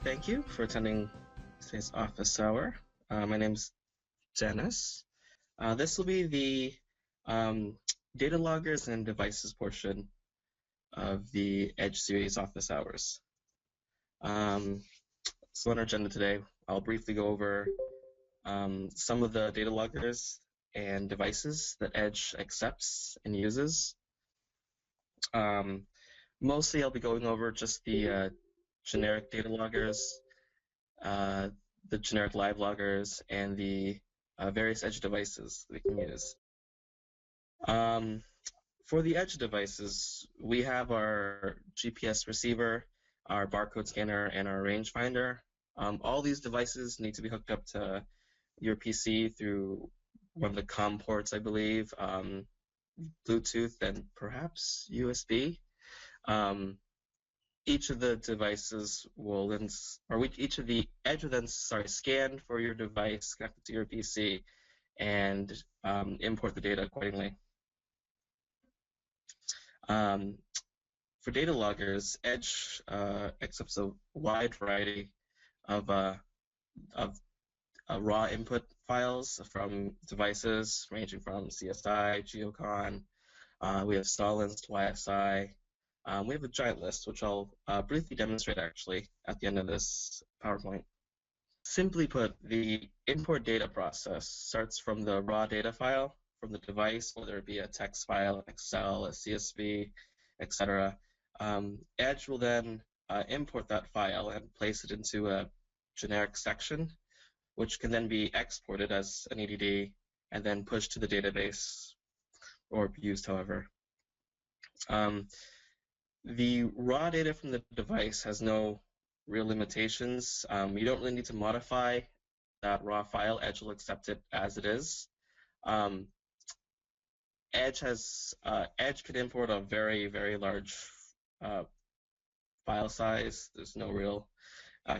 Thank you for attending today's office hour. My name's Dennis. This will be the data loggers and devices portion of the Edge series office hours. So on our agenda today, I'll briefly go over some of the data loggers and devices that Edge accepts and uses. Mostly I'll be going over just the generic data loggers, the generic live loggers, and the various Edge devices we can use. For the Edge devices, we have our GPS receiver, our barcode scanner, and our rangefinder. All these devices need to be hooked up to your PC through one of the COM ports, I believe, Bluetooth, and perhaps USB. Each of the devices will then, each of the Edge will then, scan for your device connected to your PC and import the data accordingly. For data loggers, Edge accepts a wide variety of raw input files from devices ranging from CSI, Geocon. We have Stalin's, YSI. We have a giant list, which I'll briefly demonstrate actually at the end of this PowerPoint. Simply put, the import data process starts from the raw data file from the device, whether it be a text file, Excel, a CSV, etc. Edge will then import that file and place it into a generic section, which can then be exported as an EDD and then pushed to the database or used however. The raw data from the device has no real limitations. You don't really need to modify that raw file. Edge will accept it as it is. Edge can import a very, very large file size. There's no real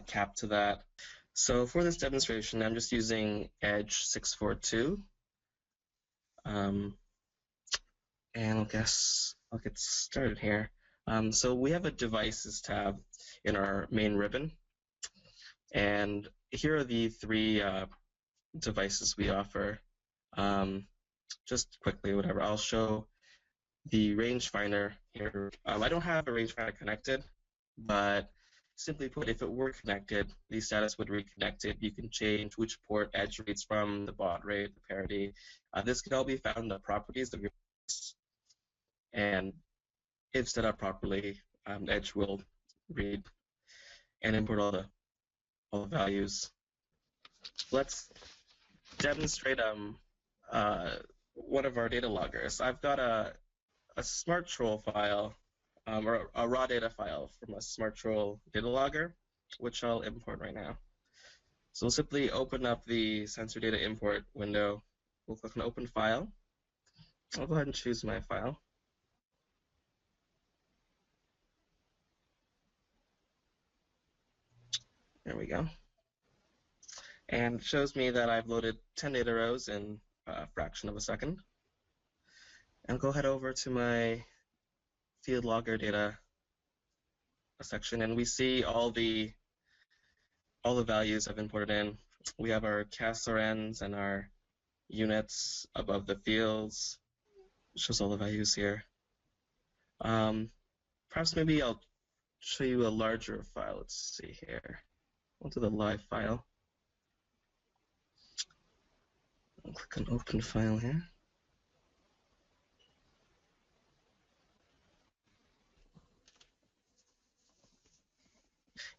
cap to that. So for this demonstration, I'm just using Edge 642. And I'll get started here. So we have a devices tab in our main ribbon. And here are the three devices we offer. Just quickly, whatever, I'll show the rangefinder here. I don't have a rangefinder connected, but simply put, if it were connected, the status would reconnect it. You can change which port Edge reads from, the baud rate, the parity. This can all be found in the properties of your device. And if set up properly, Edge will read and import all the values. Let's demonstrate one of our data loggers. I've got a SmartTroll file, or a raw data file from a SmartTroll data logger, which I'll import right now. So we'll simply open up the sensor data import window. We'll click on Open File. I'll go ahead and choose my file. There we go. And it shows me that I've loaded 10 data rows in a fraction of a second. And go head over to my field logger data section, and we see all the values I've imported in. We have our CASRNs and our units above the fields. It shows all the values here. Perhaps maybe I'll show you a larger file. Let's see here. Onto the live file. I'll click on Open File here.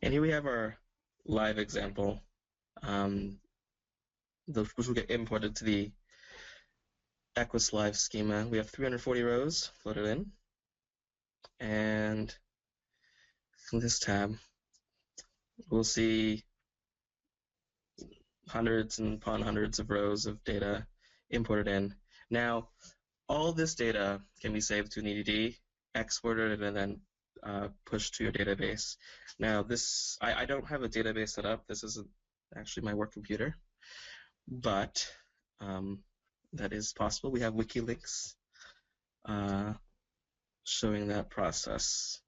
And here we have our live example, which will get imported to the EQuIS live schema. We have 340 rows loaded in. And in this tab, we'll see hundreds and upon hundreds of rows of data imported in. Now, all this data can be saved to an EDD, exported, and then pushed to your database. Now, I don't have a database set up. This isn't actually my work computer, but that is possible. We have wiki links showing that process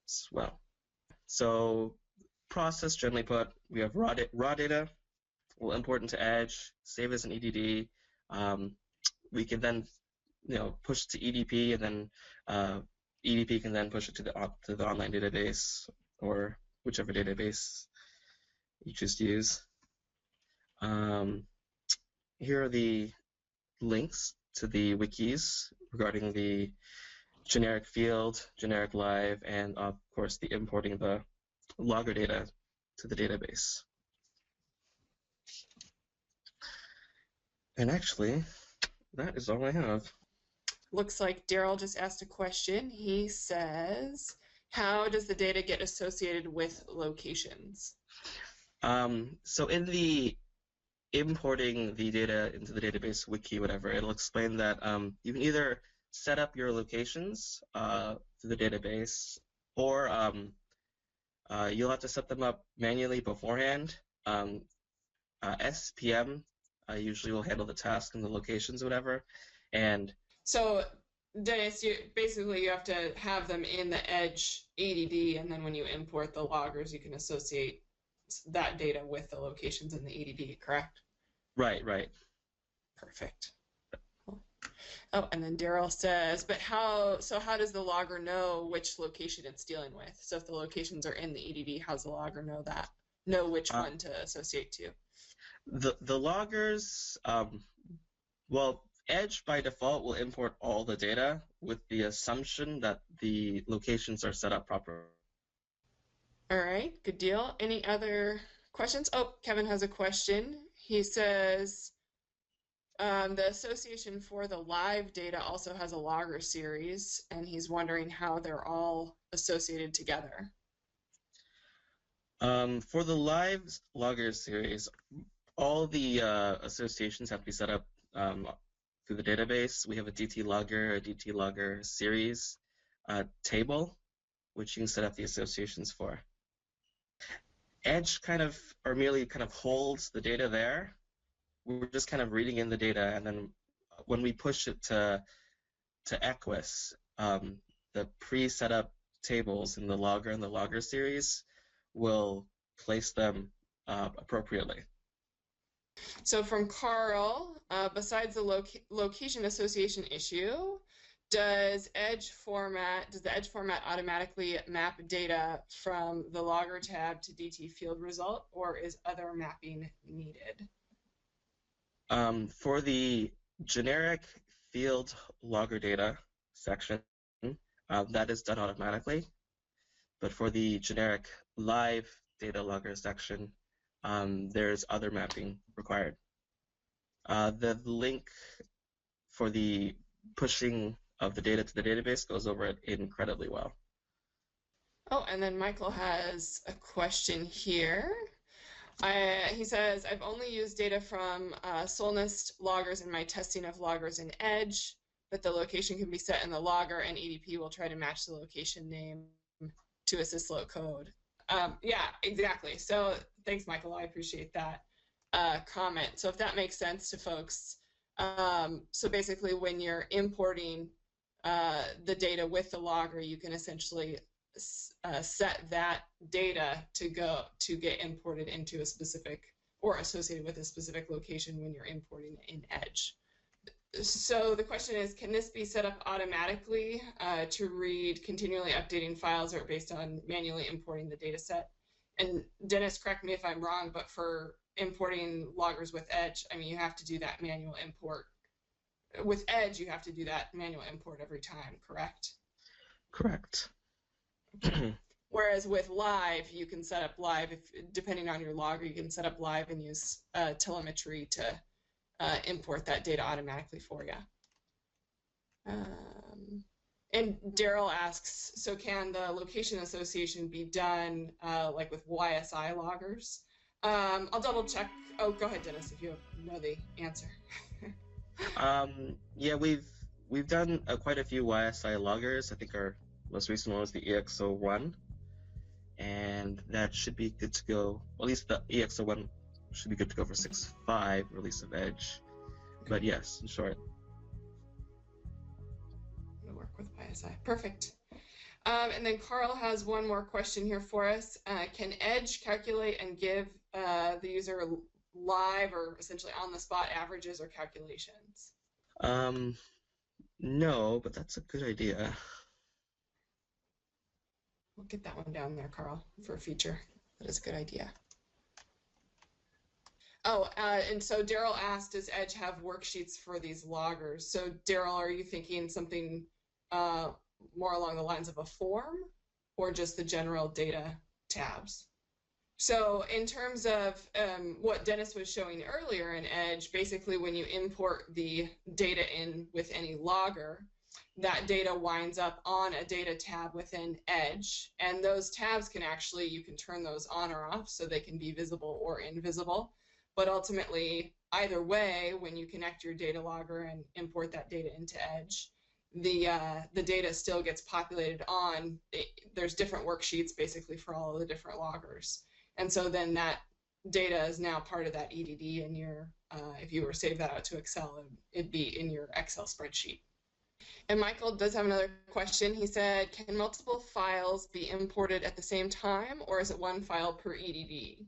as well. So process, generally put, we have raw data. We'll import into Edge, save as an EDD. We can then, push it to EDP, and then EDP can then push it to the online database or whichever database you choose to use. Here are the links to the wikis regarding the generic field, generic live, and of course the importing the logger data to the database. And actually, that is all I have. Looks like Daryl just asked a question. He says, how does the data get associated with locations? So in the importing the data into the database wiki, whatever, it'll explain that you can either set up your locations to the database, or you'll have to set them up manually beforehand. SPM usually will handle the task and the locations, whatever. And so, Dennis, you have to have them in the Edge EDD, and then when you import the loggers, you can associate that data with the locations in the EDD, correct? Right. Perfect. Oh, and then Daryl says, but how does the logger know which location it's dealing with? So if the locations are in the EDD, how's the logger know which one to associate to? The loggers, well, Edge by default will import all the data with the assumption that the locations are set up properly. All right, good deal. Any other questions? Oh, Kevin has a question. He says, the association for the live data also has a logger series, and he's wondering how they're all associated together. For the live logger series, all the associations have to be set up through the database. We have a DT logger series table, which you can set up the associations for. Edge merely holds the data there. We're just kind of reading in the data, and then when we push it to EQuIS, the pre-set up tables in the logger and the logger series will place them appropriately. So from Carl, besides the location association issue, does the Edge format automatically map data from the logger tab to DT field result, or is other mapping needed? For the generic field logger data section, that is done automatically. But for the generic live data logger section, there's other mapping required. The link for the pushing of the data to the database goes over it incredibly well. Oh, and then Michael has a question here. He says, I've only used data from Solnist loggers in my testing of loggers in Edge, but the location can be set in the logger, and EDP will try to match the location name to a syslog code. Yeah, exactly. So thanks, Michael. I appreciate that comment. So if that makes sense to folks, so basically when you're importing the data with the logger, you can essentially set that data to get imported into a specific or associated with a specific location when you're importing in Edge. So the question is, can this be set up automatically to read continually updating files, or based on manually importing the data set? And Dennis, correct me if I'm wrong, but for importing loggers with Edge, I mean, you have to do that manual import. With Edge, you have to do that manual import every time, correct? Correct. Whereas with live, you can set up live, depending on your logger, you can set up live and use telemetry to import that data automatically for you. And Daryl asks, so can the location association be done like with YSI loggers? I'll double check. Oh, go ahead, Dennis, if you know the answer. Yeah, we've done quite a few YSI loggers. I think our most recent one was the EXO1, and that should be good to go. Well, at least the EXO1 should be good to go for 6.5 release of Edge. But yes, in short. I'm gonna work with YSI. Perfect. And then Carl has one more question here for us. Can Edge calculate and give the user live or essentially on the spot averages or calculations? No, but that's a good idea. We'll get that one down there, Carl, for a feature. That is a good idea. Oh, and so Daryl asked, does Edge have worksheets for these loggers? So Daryl, are you thinking something more along the lines of a form or just the general data tabs? So in terms of what Dennis was showing earlier in Edge, basically when you import the data in with any logger, that data winds up on a data tab within Edge. And those tabs can actually, you can turn those on or off so they can be visible or invisible. But ultimately, either way, when you connect your data logger and import that data into Edge, the data still gets populated on. There's different worksheets basically for all of the different loggers. And so then that data is now part of that EDD in your, if you were to save that out to Excel, it'd be in your Excel spreadsheet. And Michael does have another question. He said, can multiple files be imported at the same time, or is it one file per EDD,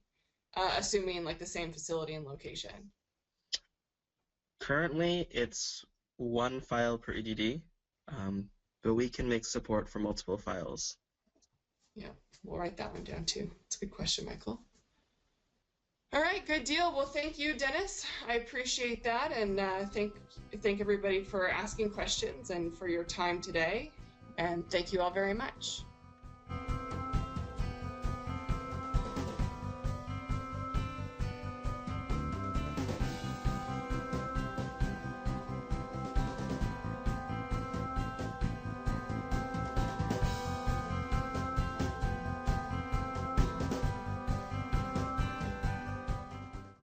assuming like the same facility and location? Currently, it's one file per EDD, but we can make support for multiple files. Yeah, we'll write that one down too. It's a good question, Michael. All right, good deal. Well, thank you, Dennis. I appreciate that, and thank everybody for asking questions and for your time today. And thank you all very much.